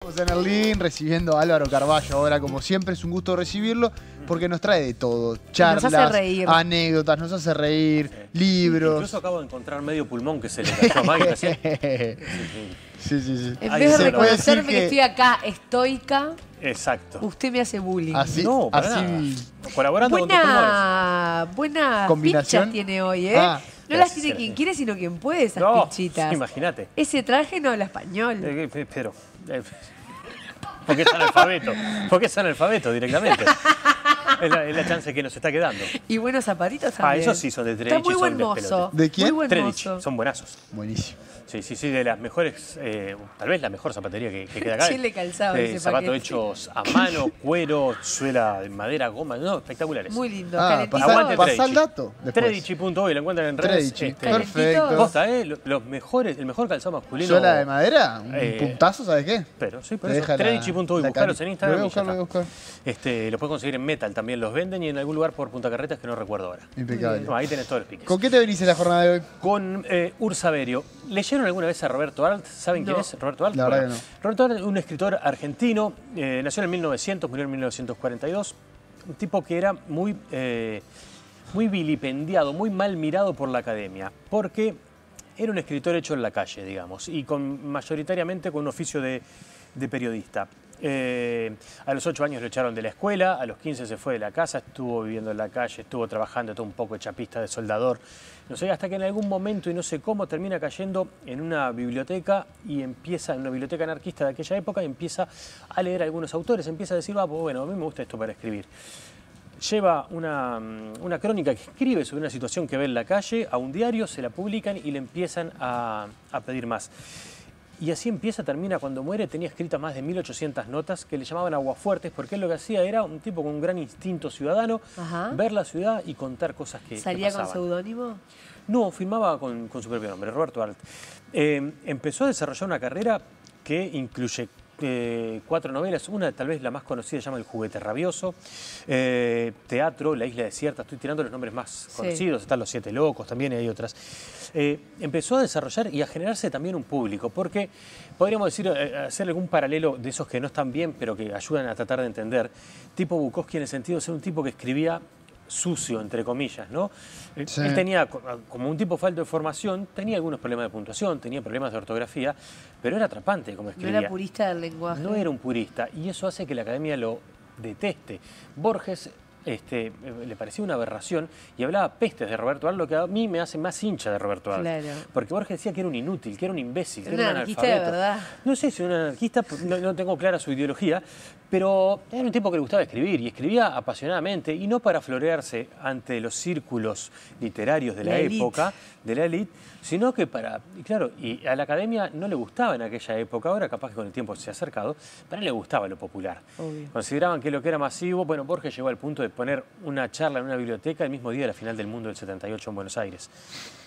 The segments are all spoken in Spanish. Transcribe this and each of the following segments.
Estamos en el link recibiendo a Álvaro Carballo ahora, como siempre, es un gusto recibirlo porque nos trae de todo, charlas, nos hace reír, anécdotas, nos hace reír, libros. Incluso acabo de encontrar medio pulmón que se le cayó a Maggie. Sí. En Ahí vez de se reconocerme puede decir que estoy acá estoica, Exacto. usted me hace bullying. Así, No, para así. nada. Colaborando con tus pulmones. Buena ¿Combinación? pincha tiene hoy, ¿eh? Ah, no las tiene quien quiere, sino quien puede, esas No, pinchitas. imagínate. Ese traje no habla español. Pero... porque es analfabeto. Porque es analfabeto directamente. Es la chance que nos está quedando. Y buenos zapatitos también. Esos sí son de Tredici. Está muy buen son de mozo. pelote. ¿De quién? Muy buen Tredici, mozo. son buenazos. Buenísimo. Sí, de las mejores, tal vez la mejor zapatería que queda acá. Chile calzado ese zapatos paquete. hechos a mano, cuero, suela de madera, goma, no, espectaculares. Muy lindo, Ah, calentito. Aguante pasá el Tredici. dato después. Tredici.uy, lo encuentran en redes. Tredici, Calentito. perfecto. Posta, los mejores, el mejor calzado masculino. ¿Suela de madera? ¿Un Eh, puntazo, sabes qué? Pero sí, por Te eso. deja la- Tredici.uy, la buscaros cari- en Instagram. Lo voy a y ya buscar, lo voy a está. buscar. Lo puedes conseguir en Metal, también los venden, y en algún lugar por Punta Carretas que no recuerdo ahora. Impecable. No, ahí tenés todos los piques. ¿Con qué te venís en la jornada de hoy? Con Ursaverio. ¿Leyeron alguna vez a Roberto Arlt? ¿Saben quién No. es Roberto Arlt? La verdad que no. Roberto Arlt es un escritor argentino, nació en 1900, murió en 1942. Un tipo que era muy vilipendiado, muy mal mirado por la academia, porque era un escritor hecho en la calle, digamos, y mayoritariamente con un oficio de periodista. A los 8 años lo echaron de la escuela, a los 15 se fue de la casa, estuvo viviendo en la calle, estuvo trabajando todo un poco de chapista, de soldador, no sé, hasta que en algún momento y no sé cómo termina cayendo en una biblioteca en una biblioteca anarquista de aquella época, y empieza a leer a algunos autores, empieza a decir, pues bueno, a mí me gusta esto para escribir. Lleva una crónica que escribe sobre una situación que ve en la calle a un diario, se la publican y le empiezan a pedir más. Y así termina cuando muere, tenía escritas más de 1800 notas que le llamaban aguafuertes, porque él lo que hacía era un tipo con un gran instinto ciudadano, Ajá. ver la ciudad y contar cosas que ¿Salía con pasaban. seudónimo? No, firmaba con su propio nombre, Roberto Arlt. Empezó a desarrollar una carrera que incluye 4 novelas, una tal vez la más conocida se llama El juguete rabioso, teatro, La isla desierta, estoy tirando los nombres más conocidos, están Los Siete locos, también hay otras. Empezó a desarrollar y a generarse también un público, porque podríamos decir, hacer algún paralelo de esos que no están bien, pero que ayudan a tratar de entender, tipo Bukowski en el sentido de ser un tipo que escribía sucio, entre comillas, ¿no? Sí. Él tenía, como un tipo falto de formación, tenía algunos problemas de puntuación, tenía problemas de ortografía, pero era atrapante como No escribía. era purista del lenguaje. No era un purista, y eso hace que la academia lo deteste. Borges le parecía una aberración y hablaba pestes de Roberto Arlt, lo que a mí me hace más hincha de Roberto Arlt. Claro. Porque Borges decía que era un inútil, que era un imbécil, que Era era un un anarquista de analfabeto. verdad. No sé si era un anarquista, no tengo clara su ideología, pero era un tipo que le gustaba escribir y escribía apasionadamente, y no para florearse ante los círculos literarios de la La élite. época, de la élite, sino que y a la academia no le gustaba en aquella época, ahora capaz que con el tiempo se ha acercado, pero no le gustaba lo popular. Obvio. Consideraban que lo que era masivo, bueno, Borges llegó al punto de poner una charla en una biblioteca el mismo día de la final del mundo del 78 en Buenos Aires,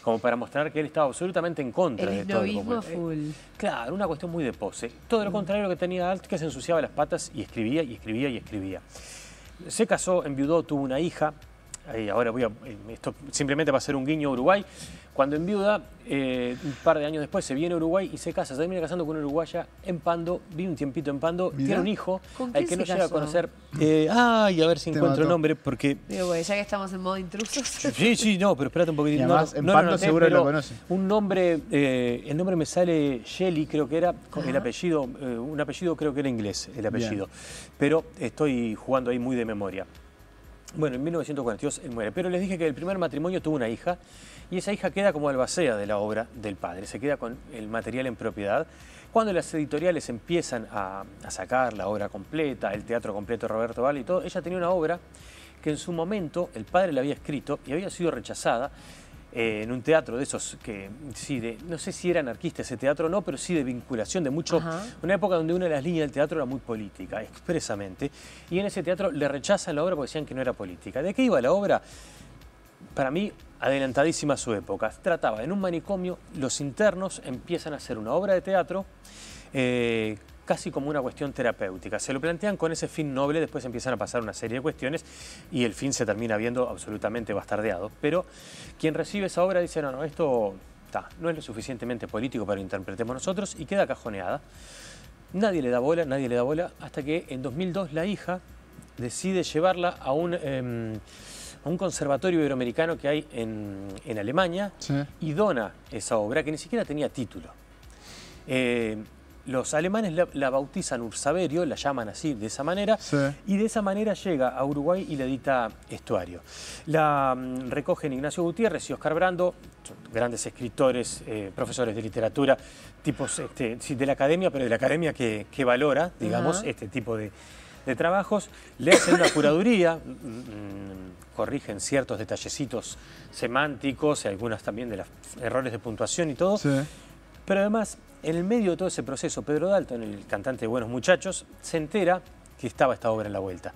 como para mostrar que él estaba absolutamente en contra El de todo. esnovismo full. Claro, una cuestión muy de pose. Todo lo contrario que tenía Arlt, que se ensuciaba las patas y escribía y escribía y escribía. Se casó, enviudó, tuvo una hija. Ahora esto simplemente va a ser un guiño a Uruguay. Cuando enviuda, un par de años después se viene a Uruguay y se casa. Se termina casando con una uruguaya en Pando, vive un tiempito en Pando, Mirá. tiene un hijo ¿Con al quién que no se llega a casó? conocer. A ver si Te encuentro el mató. nombre, porque... Digo, bueno, ya que estamos en modo intrusos. Sí, no, pero espérate un poquitito. Y además, en lo Pando anoté, seguro pero lo conoce. Un nombre, el nombre me sale Shelley, creo que era, con el apellido, un apellido creo que era inglés, el apellido. Pero estoy jugando ahí muy de memoria. Bueno, en 1942 él muere, pero les dije que el primer matrimonio tuvo una hija, y esa hija queda como albacea de la obra del padre, se queda con el material en propiedad. Cuando las editoriales empiezan a sacar la obra completa, el teatro completo de Roberto Arlt y todo, ella tenía una obra que en su momento el padre la había escrito y había sido rechazada en un teatro de esos que, sí, no sé si era anarquista ese teatro o no, pero sí de vinculación, de mucho, Ajá. una época donde una de las líneas del teatro era muy política, expresamente, y en ese teatro le rechazan la obra porque decían que no era política. ¿De qué iba la obra? Para mí, adelantadísima a su época. Trataba, en un manicomio, los internos empiezan a hacer una obra de teatro casi como una cuestión terapéutica. Se lo plantean con ese fin noble, después empiezan a pasar una serie de cuestiones y el fin se termina viendo absolutamente bastardeado. Pero quien recibe esa obra dice, no, esto no es lo suficientemente político para que lo interpretemos nosotros, y queda cajoneada. nadie le da bola, hasta que en 2002 la hija decide llevarla a un conservatorio iberoamericano que hay en Alemania, Sí. y dona esa obra que ni siquiera tenía título. Los alemanes la bautizan Ursaverio, la llaman así, de esa manera, Sí. y de esa manera llega a Uruguay y la edita Estuario. La recogen Ignacio Gutiérrez y Oscar Brando, son grandes escritores, profesores de literatura, tipos sí, de la academia, pero de la academia que valora, digamos, Ajá. este tipo de trabajos. Le hacen una curaduría, corrigen ciertos detallecitos semánticos, y algunas también de los errores de puntuación y todo. Sí. Pero además, en el medio de todo ese proceso, Pedro Dalton, el cantante de Buenos Muchachos, se entera que estaba esta obra en la vuelta.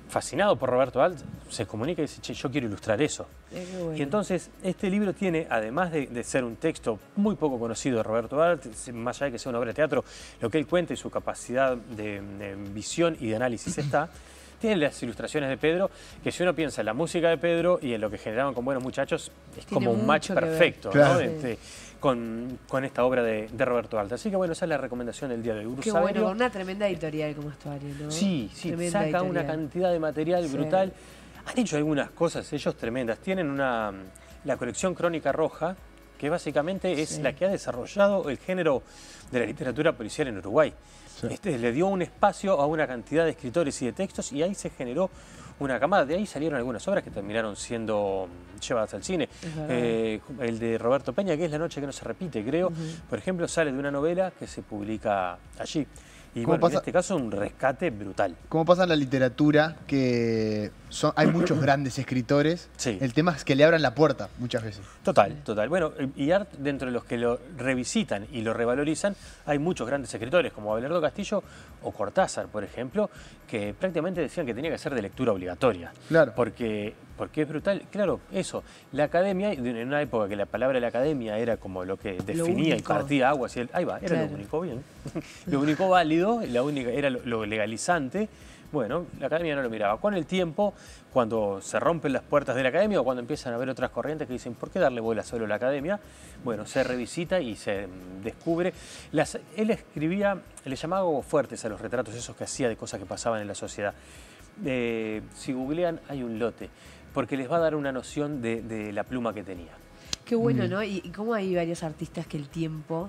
Fascinado por Roberto Alt, se comunica y dice, che, yo quiero ilustrar eso. Qué bueno. Y entonces, este libro tiene, además de ser un texto muy poco conocido de Roberto Alt, más allá de que sea una obra de teatro, lo que él cuenta y su capacidad de visión y de análisis está, tiene las ilustraciones de Pedro, que si uno piensa en la música de Pedro y en lo que generaban con Buenos Muchachos, es Tiene como un match mucho que ver. perfecto, Claro. ¿no? Con esta obra de Roberto Alt. Así que bueno, esa es la recomendación del día de hoy. Qué bueno, con una tremenda editorial como Estuario, ¿no? Sí, sí, Tremenda saca una editorial. cantidad de material Sí. brutal. Han hecho algunas cosas ellos tremendas. Tienen la colección Crónica Roja, que básicamente es Sí. la que ha desarrollado el género de la literatura policial en Uruguay. Sí. Le dio un espacio a una cantidad de escritores y de textos, y ahí se generó una camada. De ahí salieron algunas obras que terminaron siendo llevadas al cine. Es verdad. El de Roberto Peña, que es La noche que no se repite, creo, por ejemplo, sale de una novela que se publica allí. Y ¿Cómo bueno, pasa? en este caso un rescate brutal. ¿Cómo pasa en la literatura que hay muchos grandes escritores? Sí. El tema es que le abran la puerta muchas veces. Total, total. Bueno, y Art, dentro de los que lo revisitan y lo revalorizan, hay muchos grandes escritores, como Abelardo Castillo o Cortázar, por ejemplo, que prácticamente decían que tenía que ser de lectura obligatoria. Claro. Porque es brutal. Claro, eso. La academia, en una época que la palabra de la academia era como lo que definía y único. partía aguas, ahí va, era Claro. lo único, bien. Lo único válido, la única, era lo legalizante. Bueno, la academia no lo miraba. Con el tiempo, cuando se rompen las puertas de la academia o cuando empiezan a haber otras corrientes que dicen, ¿por qué darle bola solo a la academia? Bueno, se revisita y se descubre. Él escribía, le llamaba huevos fuertes a los retratos esos que hacía de cosas que pasaban en la sociedad. Si googlean, hay un lote, porque les va a dar una noción de la pluma que tenía. Qué bueno, ¿no? Y cómo hay varios artistas que el tiempo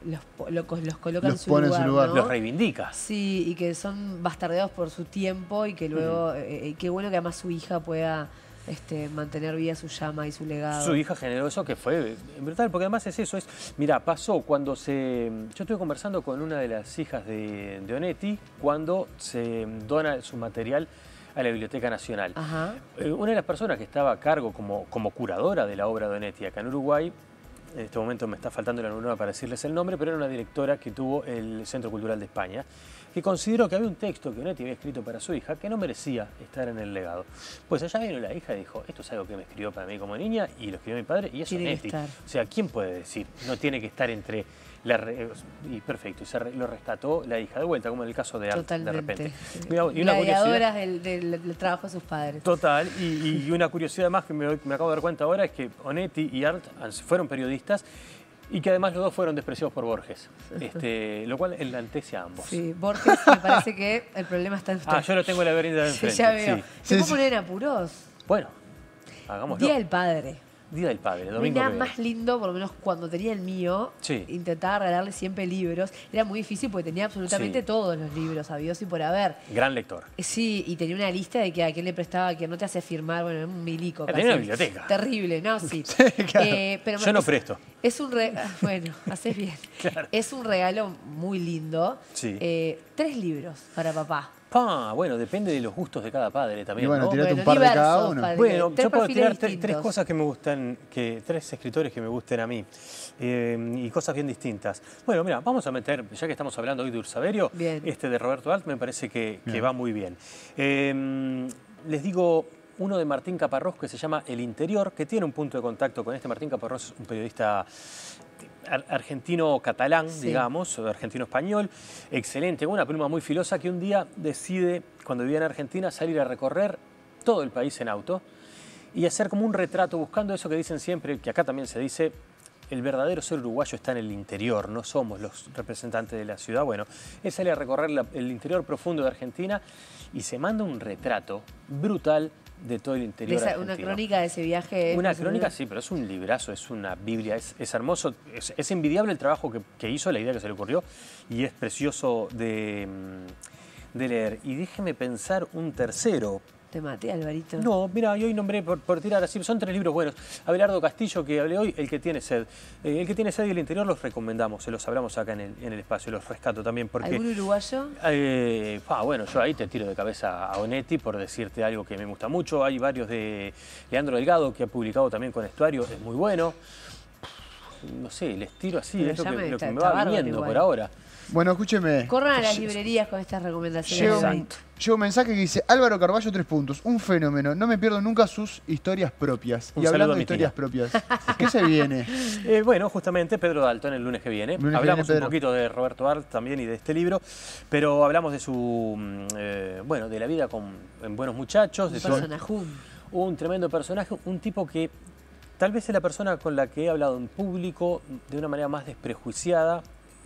los coloca en Los su pone en lugar, su lugar. ¿no? Los reivindica. Sí, y que son bastardeados por su tiempo y que luego, qué bueno que además su hija pueda mantener viva su llama y su legado. Su hija generó eso que fue brutal, porque además es eso, mira, pasó cuando yo estuve conversando con una de las hijas de Onetti cuando se dona su material a la Biblioteca Nacional. Ajá. Una de las personas que estaba a cargo como curadora de la obra de Onetti acá en Uruguay, en este momento me está faltando la neurona para decirles el nombre, pero era una directora que tuvo el Centro Cultural de España, que consideró que había un texto que Onetti había escrito para su hija que no merecía estar en el legado. Pues allá vino la hija y dijo, esto es algo que me escribió para mí como niña y lo escribió mi padre y es Tiene que Onetti. estar. O sea, ¿quién puede decir? No tiene que estar entre... y perfecto, y lo rescató la hija de vuelta, como en el caso de Art, Totalmente. de repente. Sí. Mira, y una curiosidad. Gladiadoras del trabajo de sus padres. Total, y una curiosidad más que me acabo de dar cuenta ahora es que Onetti y Art fueron periodistas y que además los dos fueron despreciados por Borges, lo cual enlantece a ambos. Sí, Borges, me parece que el problema está en usted. Yo lo tengo en la laberinto de Sí, enfrente. ya veo. Sí. ¿Se puede Sí. poner en apuros? Bueno, hagámoslo. Día del Padre. Día del Padre, No hay domingo nada que viene. más lindo, por lo menos cuando tenía el mío, Sí. intentaba regalarle siempre libros. Era muy difícil porque tenía absolutamente Sí. todos los libros habidos y por haber. Gran lector. Sí, y tenía una lista de que a quién le prestaba, a quién no te hacía firmar, bueno, era un milico. Tenía casi. una biblioteca. Terrible, ¿no? Sí. claro. Pero Yo no presto. Es un bueno, haces bien. Claro. Es un regalo muy lindo. Sí. 3 libros para papá. Bueno, depende de los gustos de cada padre también, Y bueno, ¿no? tirate un par de cada diversos, uno. padre. Bueno, Tres yo puedo perfiles tirar tres distintos. cosas que me gustan, tres escritores que me gusten a mí, y cosas bien distintas. Bueno, mira, vamos a meter, ya que estamos hablando hoy de Ursaverio, Bien. este de Roberto Alt me parece que Bien. va muy bien. Les digo uno de Martín Caparrós que se llama El Interior, que tiene un punto de contacto con este. Martín Caparrós es un periodista argentino-catalán, Sí. digamos, o argentino-español, excelente, con una pluma muy filosa, que un día decide, cuando vivía en Argentina, salir a recorrer todo el país en auto y hacer como un retrato, buscando eso que dicen siempre, que acá también se dice, el verdadero ser uruguayo está en el interior, no somos los representantes de la ciudad. Bueno, él sale a recorrer el interior profundo de Argentina y se manda un retrato brutal de todo el interior argentino. Una crónica de ese viaje. Una crónica, sí, pero es un librazo, es una biblia, es hermoso, es envidiable el trabajo que hizo, la idea que se le ocurrió, y es precioso de leer. Y déjeme pensar un tercero. Te maté, Alvarito. No, mira, yo hoy nombré por tirar así, son 3 libros buenos. Abelardo Castillo, que hablé hoy, El que tiene sed. El que tiene sed y el interior los recomendamos, se los hablamos acá en el espacio, los rescato también porque... ¿Algún uruguayo? Bueno, yo ahí te tiro de cabeza a Onetti por decirte algo que me gusta mucho. Hay varios de Leandro Delgado que ha publicado también con Estuario, es muy bueno. No sé, les tiro así, Pero es lo que está me va viniendo igual. por ahora. Bueno, escúcheme. Corran a las librerías con estas recomendaciones. Llega un mensaje que dice: Álvaro Carballo, 3 puntos. Un fenómeno. No me pierdo nunca sus historias propias. Un y hablando saludo a de mi historias propias, ¿qué se viene? Bueno, justamente Pedro Dalton el lunes que viene. Lunes Hablamos que viene, un poquito de Roberto Arlt también y de este libro, pero hablamos de su, de la vida en Buenos Muchachos. De Personajón. Un tremendo personaje, un tipo que tal vez es la persona con la que he hablado en público de una manera más desprejuiciada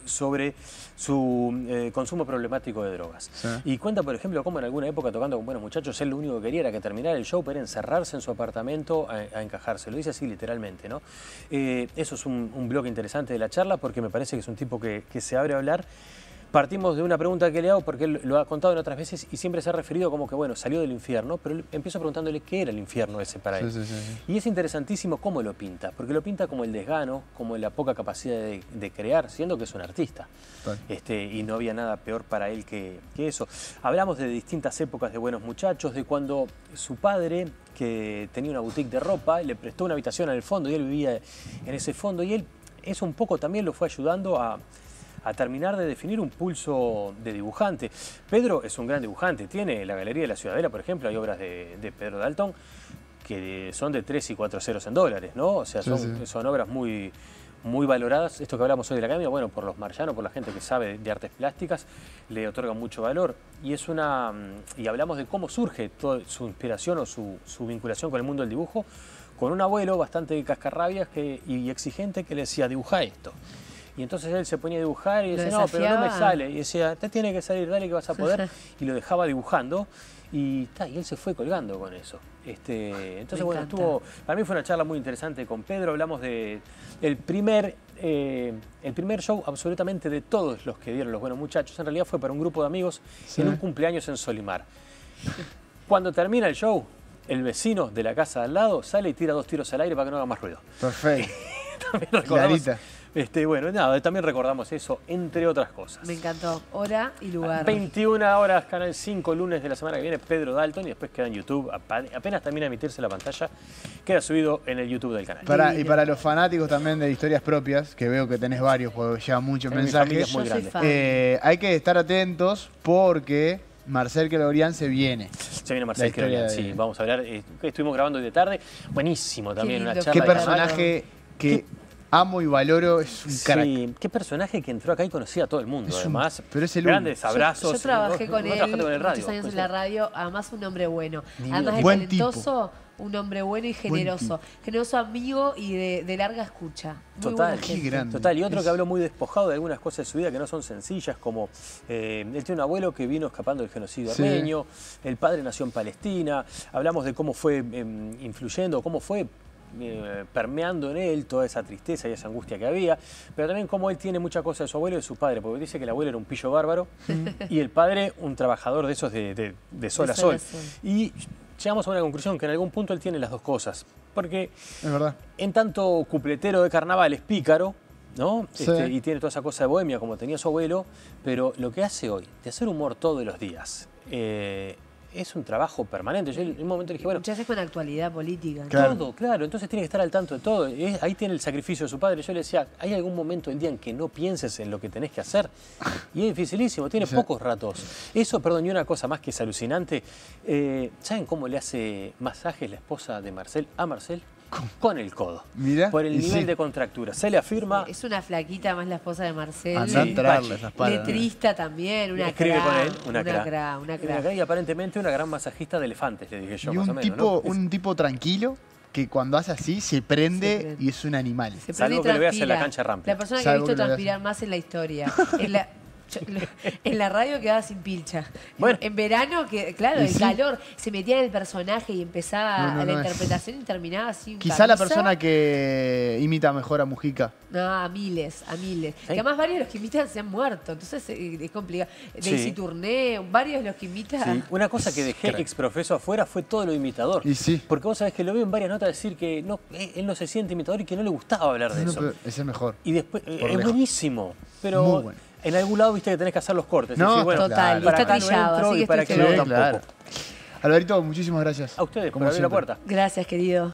sobre su consumo problemático de drogas. Sí. Y cuenta, por ejemplo, cómo en alguna época tocando con Buenos Muchachos, él lo único que quería era que terminara el show, para encerrarse en su apartamento a encajarse. Lo dice así literalmente, ¿no? Eso es un bloque interesante de la charla porque me parece que es un tipo que se abre a hablar. Partimos de una pregunta que le hago porque él lo ha contado en otras veces y siempre se ha referido como que, bueno, salió del infierno, pero empiezo preguntándole qué era el infierno ese para él. Sí. Y es interesantísimo cómo lo pinta, porque lo pinta como el desgano, como la poca capacidad de crear, siendo que es un artista. Y no había nada peor para él que eso. Hablamos de distintas épocas de Buenos Muchachos, de cuando su padre, que tenía una boutique de ropa, le prestó una habitación en el fondo y él vivía en ese fondo, y él eso un poco también lo fue ayudando a terminar de definir un pulso de dibujante. Pedro es un gran dibujante, tiene la Galería de la Ciudadela, por ejemplo, hay obras de Pedro Dalton que son de 3 y 4 ceros en dólares, ¿no? O sea, son obras muy valoradas. Esto que hablamos hoy de la academia, bueno, por los marcianos, por la gente que sabe de artes plásticas, le otorgan mucho valor. Y hablamos de cómo surge toda su inspiración o su vinculación con el mundo del dibujo, con un abuelo bastante cascarrabias y exigente que le decía, dibuja esto. Y entonces él se ponía a dibujar y decía, no, pero no me sale. Y decía, te tiene que salir, dale que vas a poder. Y lo dejaba dibujando y él se fue colgando con eso. Entonces, bueno, para mí fue una charla muy interesante con Pedro. Hablamos del primer show absolutamente de todos los que dieron los Buenos Muchachos. En realidad fue para un grupo de amigos en un cumpleaños en Solimar. Cuando termina el show, el vecino de la casa de al lado sale y tira 2 tiros al aire para que no haga más ruido. Perfecto. Clarita. También recordamos eso, entre otras cosas. Me encantó. Hora y lugar. 21 horas, Canal 5, lunes de la semana que viene, Pedro Dalton, y después queda en YouTube. Apenas termina de emitirse la pantalla, queda subido en el YouTube del canal. Y para los fanáticos también de historias propias, que veo que tenés varios, porque lleva muchos mensajes. Muy grande. Hay que estar atentos porque Marcel Querorian se viene. Se viene Marcel Querorian, sí. Vamos a hablar. Estuvimos grabando hoy de tarde. Buenísimo también, una charla. Qué personaje amo y valoro, es un crack. Sí, qué personaje que entró acá y conocía a todo el mundo, además. Pero es el grandes abrazos. Yo trabajé con él muchos años en la radio, además un hombre bueno. Además de talentoso, un hombre bueno y generoso. Generoso amigo y de larga escucha. Muy Total, qué grande. Total, y otro que habló muy despojado de algunas cosas de su vida que no son sencillas, como él tiene un abuelo que vino escapando del genocidio armenio, el padre nació en Palestina, hablamos de cómo fue influyendo, cómo fue permeando en él toda esa tristeza y esa angustia que había, pero también como él tiene mucha cosa de su abuelo y de su padre, porque dice que el abuelo era un pillo bárbaro y el padre un trabajador de esos de sol a sol. Y llegamos a una conclusión que en algún punto él tiene las dos cosas, porque es verdad. En tanto cupletero de carnaval es pícaro, ¿no? Y tiene toda esa cosa de bohemia como tenía su abuelo, pero lo que hace hoy, de hacer humor todos los días, es un trabajo permanente. Yo en un momento le dije, bueno... Muchas veces con actualidad política. Claro. Todo, claro. Entonces tiene que estar al tanto de todo. Ahí tiene el sacrificio de su padre. Yo le decía, ¿hay algún momento del día en que no pienses en lo que tenés que hacer? Y es dificilísimo, tiene pocos ratos. Eso, perdón, y una cosa más que es alucinante. ¿Saben cómo le hace masajes la esposa de Marcel a Marcel? Con el codo. Mira, por el nivel de contractura. Se le afirma. Es una flaquita más la esposa de Marcel. Letrista también, una escribe cra, con él, una cra. Y aparentemente una gran masajista de elefantes, le dije yo, y más o menos. ¿No? Un tipo tranquilo, que cuando hace así se prende y es un animal. Salvo que lo veas en la cancha Rampla. La persona que ha visto transpirar más en la historia. En la radio quedaba sin pilcha. Bueno. En verano, que claro, el calor, se metía en el personaje y empezaba la interpretación y terminaba así. Quizá la persona que imita mejor a Mujica. No, a miles. ¿Sí? Que además varios de los que imitan se han muerto, entonces es complicado. Daisy Tourné, varios de los que imitan. Sí. Una cosa que dejé exprofeso afuera fue todo lo imitador. Y sí. Porque vos sabés que lo veo en varias notas decir que no, él no se siente imitador y que no le gustaba hablar de eso. Es el mejor. Y después, es buenísimo. Pero muy bueno. En algún lado viste que tenés que hacer los cortes. No, decir, bueno, total. Para acá no entro y para que no tampoco. Alvarito, muchísimas gracias. A ustedes por abrir la puerta. Gracias, querido.